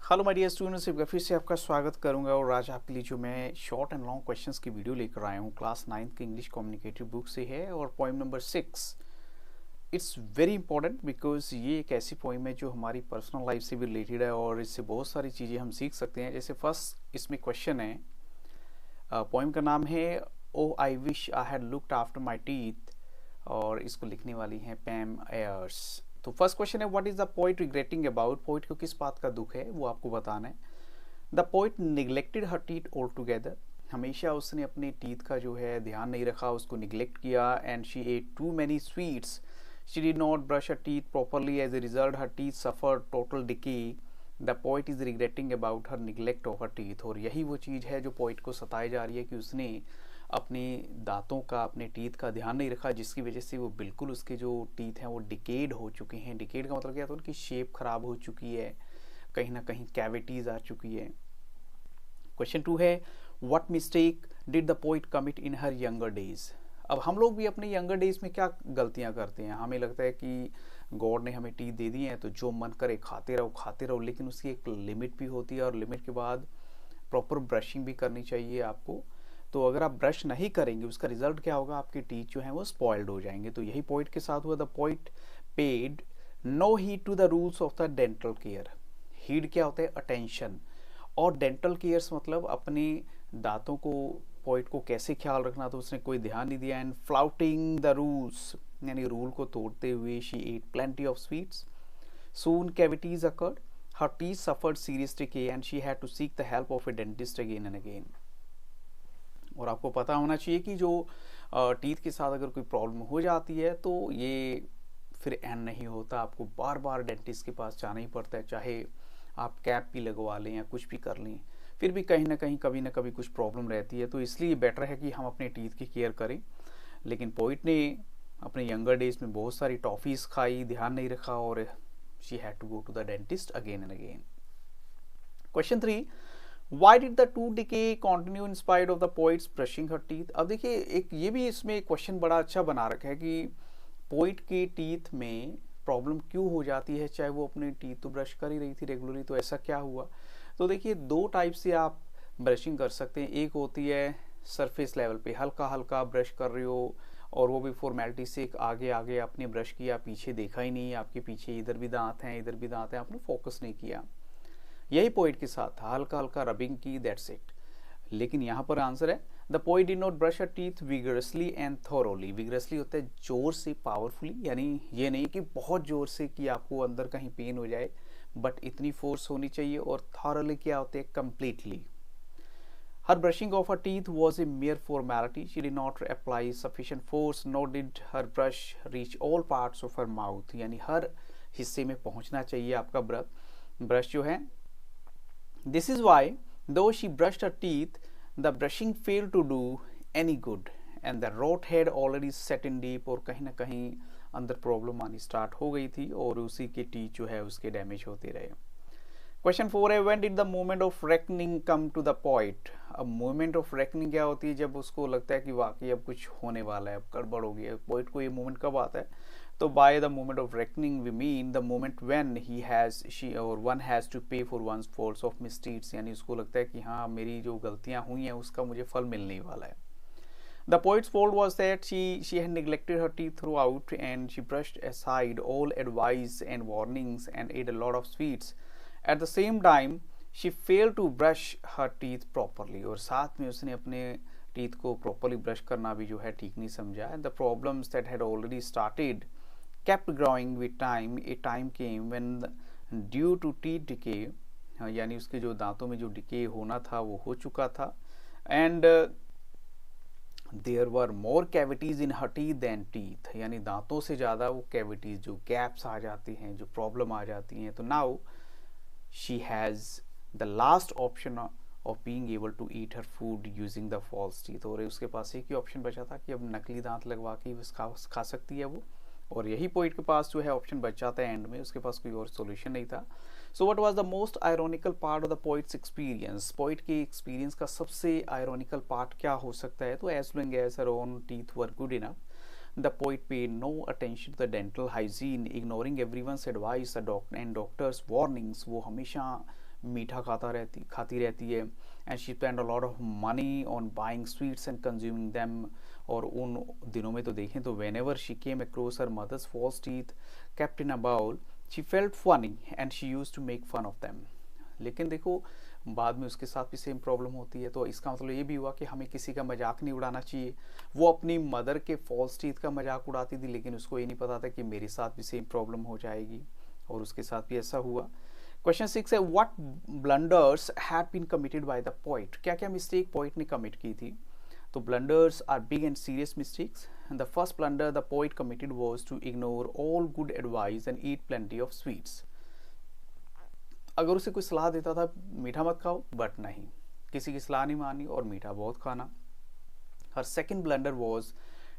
Hello my dear students, एक बार फिर से आपका स्वागत करूंगा और आज आपके लिए जो मैं शॉर्ट एंड लॉन्ग क्वेश्चंस की वीडियो लेकर आया हूं क्लास 9th की इंग्लिश कम्युनिकेटिव बुक से है। और poem number 6 it's very important because ये एक ऐसी पोइम है जो हमारी पर्सनल लाइफ से भी रिलेटेड है और इससे बहुत सारी चीज़ें हम सीख सकते हैं। जैसे फर्स्ट इसमें क्वेश्चन है, पोइम का नाम है ओ I wish I had looked after my teeth और इसको लिखने वाली हैं पैम एयर्स। तो फर्स्ट क्वेश्चन है, what is the poet regretting about? Poet को किस बात का दुख है वो आपको बताना है। The poet neglected her teeth all together, हमेशा उसने अपने टीथ का जो है ध्यान नहीं रखा, उसको निगलेक्ट किया। And she ate too many sweets, she did not brush her teeth properly, as a result her teeth suffer total decay. The poet is regretting about her neglect of her teeth. और यही वो चीज़ है जो poet को सताई जा रही है कि उसने अपने दांतों का, अपने टीथ का ध्यान नहीं रखा, जिसकी वजह से वो बिल्कुल उसके जो टीथ हैं वो डिकेड हो चुके हैं। डिकेड का मतलब क्या था? उनकी शेप खराब हो चुकी है, कहीं ना कहीं कैविटीज आ चुकी है। क्वेश्चन 2 है, what mistake did the poet commit in her younger days? अब हम लोग भी अपने यंगर डेज में क्या गलतियां करते हैं? हमें लगता है कि गॉड ने हमें टीथ दे दी है तो जो मन करे खाते रहो खाते रहो, लेकिन उसकी एक लिमिट भी होती है और लिमिट के बाद प्रॉपर ब्रशिंग भी करनी चाहिए आपको। तो अगर आप ब्रश नहीं करेंगे उसका रिजल्ट क्या होगा? आपके टीथ जो हैं वो स्पॉइल्ड हो जाएंगे। तो यही पॉइंट के साथ हुआ। The poet paid no heed to the rules of the dental care. Heed क्या होता है? अटेंशन। और डेंटल केयर्स मतलब अपने दांतों को, पॉइंट को कैसे ख्याल रखना, तो उसने कोई ध्यान नहीं दिया। एंड फ्लाउटिंग द रूल्स, यानी रूल को तोड़ते हुए, she ate plenty of sweets. Soon cavities occurred, her teeth suffered serious decay and she had to seek the help of a dentist again and again। और आपको पता होना चाहिए कि जो टीथ के साथ अगर कोई प्रॉब्लम हो जाती है तो ये फिर एंड नहीं होता, आपको बार बार डेंटिस्ट के पास जाना ही पड़ता है। चाहे आप कैप भी लगवा लें या कुछ भी कर लें, फिर भी कहीं ना कहीं कभी ना कभी कुछ प्रॉब्लम रहती है। तो इसलिए बेटर है कि हम अपने टीथ की केयर करें। लेकिन पोइट ने अपने यंगर डेज में बहुत सारी टॉफ़ीज़ खाई, ध्यान नहीं रखा और she had to go to the dentist again and again. Question 3, Why did the tooth decay continue in spite of the poet's brushing her teeth? अब देखिए, एक ये भी इसमें क्वेश्चन बड़ा अच्छा बना रखा है कि पोइट के टीथ में प्रॉब्लम क्यों हो जाती है, चाहे वो अपने टीथ तो ब्रश कर ही रही थी रेगुलरली, तो ऐसा क्या हुआ? तो देखिए, दो टाइप से आप ब्रशिंग कर सकते हैं। एक होती है सरफेस लेवल पे, हल्का हल्का ब्रश कर रहे हो और वो भी फॉर्मेलिटी से आगे आगे आपने ब्रश किया, पीछे देखा ही नहीं, आपके पीछे इधर भी दांत हैं इधर भी दांत हैं, आपने फोकस नहीं किया। यही पोइट के साथ था, हल्का हल्का रबिंग की, दैट्स इट। लेकिन यहाँ पर आंसर है, the poet did not brush a teeth vigorously and thoroughly. Vigorously होता है जोर से, पावरफुली, यानी ये नहीं कि बहुत जोर से कि आपको अंदर कहीं पेन हो जाए, बट इतनी फोर्स होनी चाहिए। और थॉरली क्या होते हैं? Completely. Her brushing of her teeth was a mere formality. She did not apply sufficient force, nor did her brush reach all parts of her mouth। यानी हर हिस्से में पहुंचना चाहिए आपका ब्रश जो है। This is why, though she brushed her teeth, the brushing failed to do any good, and the rot had already set in deep। और कहीं ना कहीं अंदर प्रॉब्लम आनी स्टार्ट हो गई थी और उसी के टीथ जो है उसके डैमेज होते रहे। क्वेश्चन 4 है, when did the moment of reckoning come to the point? अब मोमेंट ऑफ रेकनिंग क्या होती है? जब उसको लगता है कि वाकई अब कुछ होने वाला है, अब गड़बड़ हो गई है। पॉइंट को ये मोमेंट कब आता है? तो by the moment of reckoning we mean the moment when he has she और one has to pay for one's faults of misdeeds. यानी उसको लगता है कि हाँ, मेरी जो गलतियां हुई हैं उसका मुझे फल मिलने वाला है। The poet's fault was that she had neglected her teeth throughout, and she brushed aside all advice and warnings and ate a lot of sweets। At the same time, she failed to brush her teeth properly। और साथ में उसने अपने teeth को properly brush करना भी जो है ठीक नहीं समझा। The problems that had already started kept growing with time। A time came when due to teeth decay, यानी उसके जो दांतों में जो डिके होना था वो हो चुका था। And there were more cavities in her teeth than teeth, यानी दांतों से ज़्यादा वो कैविटीज, जो गैप्स आ जाती हैं, जो प्रॉब्लम आ जाती हैं। तो now she has the last option of being able to eat her food using the false teeth. और उसके पास एक ही ऑप्शन बचा था कि अब नकली दांत लगवा के बस खा सकती है वो। और यही पोइट के पास जो है ऑप्शन बच जाता है एंड में, उसके पास कोई और सोल्यूशन नहीं था। So what was the most ironical part of the poet's experience? Poet के एक्सपीरियंस का सबसे आयरॉनिकल पार्ट क्या हो सकता है? तो as long as her own teeth were good enough, the poet paid no attention to the dental hygiene, ignoring everyone's advice and doctor's warnings. वो हमेशा मीठा खाती रहती है। And she spend a lot of money on buying sweets and consuming them. और उन दिनों में तो देखें तो whenever she came across her mother's false teeth kept in a bowl she felt funny and she used to make fun of them. लेकिन देखो बाद में उसके साथ भी सेम प्रॉब्लम होती है, तो इसका मतलब ये भी हुआ कि हमें किसी का मजाक नहीं उड़ाना चाहिए। वो अपनी मदर के फॉल्स टीथ का मजाक उड़ाती थी, लेकिन उसको ये नहीं पता था कि मेरे साथ भी सेम प्रॉब्लम हो जाएगी, और उसके साथ भी ऐसा हुआ। क्वेश्चन 6 है what blunders had been committed by the poet. क्या क्या मिस्टेक पोइट ने कमिट की थी? तो blunders are big and serious mistakes. The first blunder the poet committed was to ignore all good advice and eat plenty of sweets. अगर उसे कोई सलाह देता था मीठा मत खाओ, बट नहीं, किसी की सलाह नहीं मानी और मीठा बहुत खाना। Her second blunder was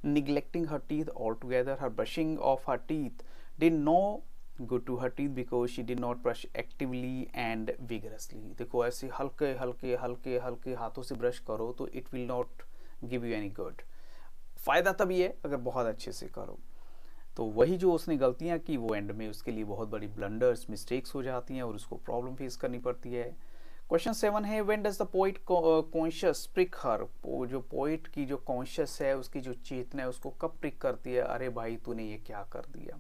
neglecting her teeth all together. Her brushing of her teeth did no good to her teeth because she did not brush actively and vigorously. देखो ऐसे हल्के हल्के हल्के हल्के हाथों से ब्रश करो तो it will not give you any good. फायदा तभी है अगर बहुत अच्छे से करो। तो वही जो उसने गलतियां की वो एंड में उसके लिए बहुत बड़ी ब्लंडर्स मिस्टेक्स हो जाती हैं और उसको प्रॉब्लम फेस करनी पड़ती है। क्वेश्चन 7 है when does the poet conscience prick her. जो पोइट की जो कॉन्शियस है, उसकी जो चेतना है, उसको कब प्रिक करती है, अरे भाई तूने ये क्या कर दिया।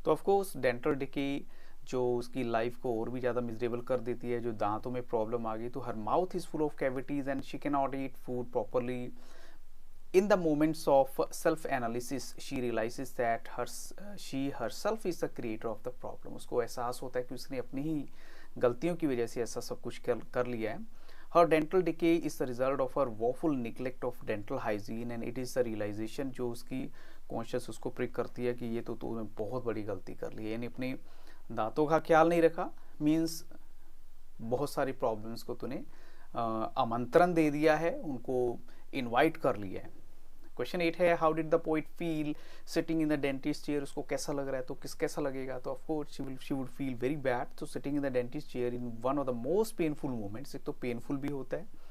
तो ऑफकोर्स डेंटल डिके जो उसकी लाइफ को और भी ज़्यादा मिजरेबल कर देती है, जो दांतों में प्रॉब्लम आ गई, तो हर mouth is full of cavities and she can not eat food properly. In the moments of self-analysis, she realizes that she herself is the creator of the problem. उसको एहसास होता है कि उसने अपनी ही गलतियों की वजह से ऐसा सब कुछ कर लिया है। Her dental decay is the result of her woeful neglect of dental hygiene and it is the realization जो उसकी कॉन्शियस उसको प्रिक करती है कि ये तो तूने बहुत बड़ी गलती कर ली है, यानी अपने दांतों का ख्याल नहीं रखा, मीन्स बहुत सारी प्रॉब्लम्स को तूने आमंत्रण दे दिया है, उनको इनवाइट कर लिया है। क्वेश्चन 8 है how did the poet feel sitting in the dentist chair. उसको कैसा लग रहा है, तो कैसा लगेगा, तो of course she would feel very bad. तो sitting in the dentist chair in one of the most painful moments, एक तो पेनफुल भी होता है।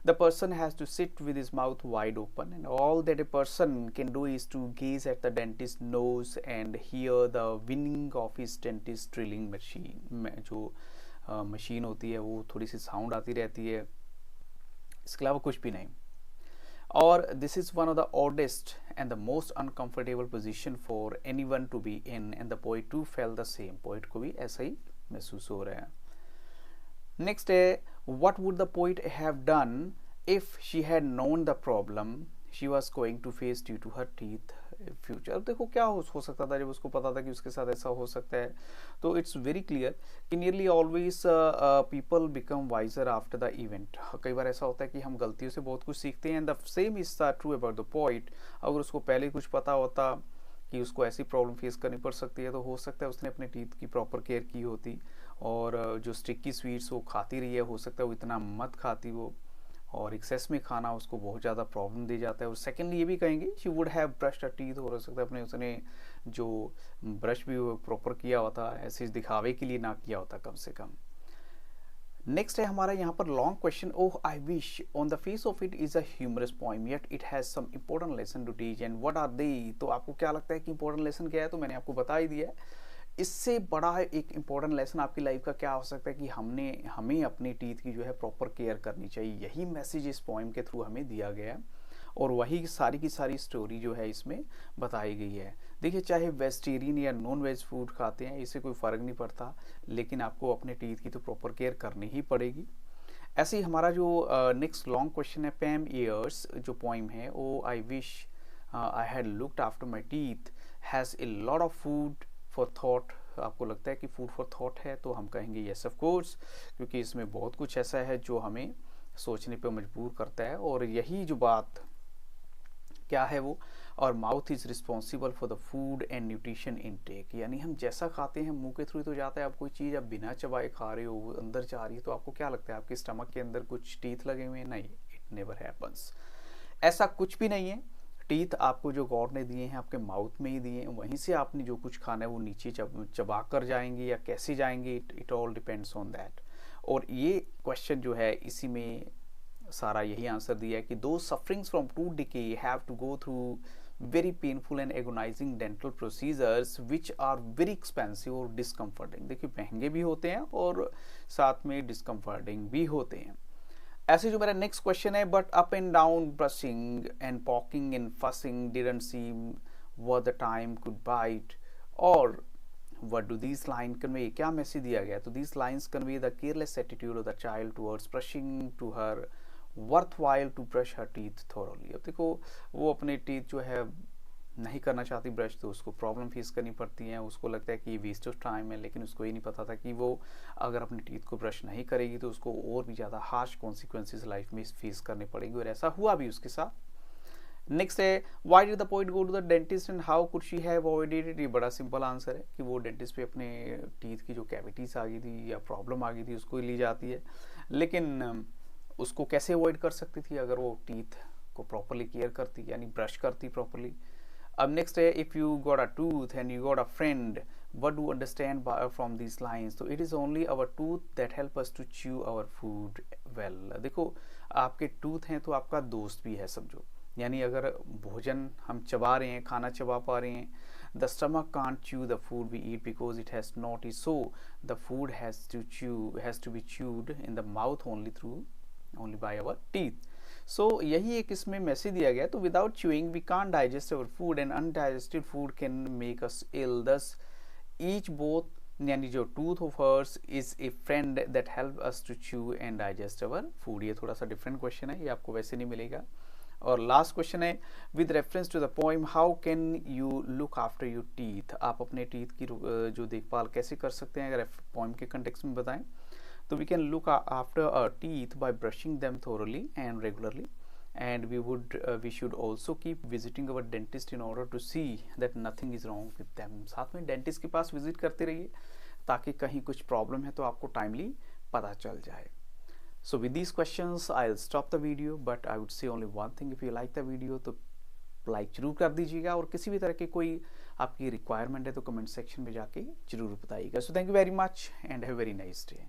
The person has to sit with his mouth wide open and all that a person can do is to gaze at the dentist knows and hear the whining of his dentist drilling machine. जो machine होती है वो थोड़ी सी sound आती रहती है, इसके अलावा कुछ भी नहीं। और this is one of the oddest and the most uncomfortable position for anyone to be in and the poet to feel the same. Poet को भी ऐसा ही महसूस हो रहा है। नेक्स्ट है what would the poet have done if she had known the problem she was going to face due to her teeth future. देखो क्या हो सकता था जब उसको पता था कि उसके साथ ऐसा हो सकता है। तो इट्स वेरी क्लियर कि nearly always people become wiser after the event. कई बार ऐसा होता है कि हम गलतियों से बहुत कुछ सीखते हैं। The same is the true about the poet. अगर उसको पहले कुछ पता होता कि उसको ऐसी प्रॉब्लम फेस करनी पड़ सकती है, तो हो सकता है उसने अपने टीथ की प्रॉपर केयर की होती और जो स्टिकी स्वीट्स वो खाती रही है, हो सकता है वो इतना मत खाती वो, और एक्सेस में खाना उसको बहुत ज़्यादा प्रॉब्लम दे जाता है। और सेकेंडली ये भी कहेंगे she would have brushed her teeth. हो सकता है अपने उसने जो ब्रश भी प्रॉपर किया होता, ऐसे दिखावे के लिए ना किया होता कम से कम। नेक्स्ट है हमारा यहाँ पर long question oh I wish on the face of it is a humorous poem yet it has some important lesson to teach and what are they. तो आपको क्या लगता है कि इंपॉर्टेंट लेसन क्या है, तो मैंने आपको बता ही दिया है। इससे बड़ा एक इम्पॉर्टेंट लेसन आपकी लाइफ का क्या हो सकता है कि हमें अपनी टीथ की जो है प्रॉपर केयर करनी चाहिए। यही मैसेज इस पोएम के थ्रू हमें दिया गया है और वही सारी की सारी स्टोरी जो है इसमें बताई गई है। देखिए चाहे वेजिटेरियन या नॉन वेज फूड खाते हैं, इससे कोई फ़र्क नहीं पड़ता, लेकिन आपको अपने टीथ की तो प्रॉपर केयर करनी ही पड़ेगी। ऐसे ही हमारा जो नेक्स्ट लॉन्ग क्वेश्चन है पैम ईयर्स जो पोइम है ओ I wish I had looked after my teeth has a lot of food for thought. आपको लगता है कि फूड फॉर थॉट है, तो हम कहेंगे येस ऑफ कोर्स, क्योंकि इसमें बहुत कुछ ऐसा है जो हमें सोचने पे मजबूर करता है। और यही जो बात क्या है वो, और mouth is responsible for the food and nutrition intake, यानी हम जैसा खाते हैं मुंह के थ्रू तो जाता है। आप कोई चीज़ आप बिना चबाए खा रहे हो, अंदर जा रही है, तो आपको क्या लगता है आपके स्टमक के अंदर कुछ टीथ लगे हुए हैं? नहीं, इट नेवर हैपन्स, ऐसा कुछ भी नहीं है। टीथ आपको जो गॉड ने दिए हैं आपके माउथ में ही दिए हैं, वहीं से आपने जो कुछ खाना है वो नीचे चबा कर जाएंगे या कैसे जाएंगे, it all depends on that. और ये क्वेश्चन जो है इसी में सारा यही आंसर दिया है कि दो sufferings from tooth decay have to go through very painful and agonizing dental procedures which are very expensive और discomforting। देखिए महंगे भी होते हैं और साथ में discomforting भी होते हैं। ऐसे जो मेरा नेक्स्ट क्वेश्चन है, but up and down brushing and popping and fussing didn't seam what the time could bite, or what do these lines convey? क्या मैसेज दिया गया? तो these lines convey the careless attitude of the child towards brushing to her worthwhile to brush her teeth thoroughly। अब देखो वो अपने teeth जो है नहीं करना चाहती ब्रश, तो उसको प्रॉब्लम फेस करनी पड़ती है, उसको लगता है कि ये वेस्ट ऑफ टाइम है, लेकिन उसको ये नहीं पता था कि वो अगर अपने टीथ को ब्रश नहीं करेगी तो उसको और भी ज़्यादा हार्श कॉन्सिक्वेंसेस लाइफ में फेस करने पड़ेंगे, और ऐसा हुआ भी उसके साथ। नेक्स्ट है, why did the poet go to the dentist and how could she have avoided it? ये बड़ा सिंपल आंसर है कि वो डेंटिस्ट पे अपने टीथ की जो कैविटीज आ गई थी या प्रॉब्लम आ गई थी उसको ली जाती है, लेकिन उसको कैसे अवॉइड कर सकती थी अगर वो टीथ को प्रॉपरली केयर करती, यानी ब्रश करती प्रॉपरली। अब नेक्स्ट है, if you got a tooth and you got a friend, what do you understand from these lines? तो it is only our tooth that help us to chew our food well। देखो आपके tooth हैं तो आपका दोस्त भी है समझो, यानी अगर भोजन हम चबा रहे हैं, खाना चबा पा रहे हैं, the stomach can't chew the food we eat because it has no teeth, so the food has to be chewed in the mouth only by our teeth। सो यही एक इसमें मैसेज दिया गया। तो without chewing we can't digest our food and undigested food can make us ill, thus each both यानी जो tooth of hers is a friend that help us to chew and digest our food. ये थोड़ा सा different question है, ये आपको वैसे नहीं मिलेगा। और लास्ट क्वेश्चन है, with reference to the poem how can you look after your teeth? आप अपने टीथ की जो देखभाल कैसे कर सकते हैं अगर पोइम के कंटेक्स्ट में बताएं। So we can look after our teeth by brushing them thoroughly and regularly, and we should also keep visiting our dentist in order to see that nothing is wrong with them। साथ में dentist के पास visit करते रहिए ताकि कहीं कुछ problem है तो आपको टाइमली पता चल जाए। So with these questions I'll stop the video, but I would say only one thing, if you like the video तो लाइक जरूर कर दीजिएगा, और किसी भी तरह की कोई आपकी रिक्वायरमेंट है तो कमेंट सेक्शन में जाके जरूर बताइएगा। So thank you very much and have a very nice day.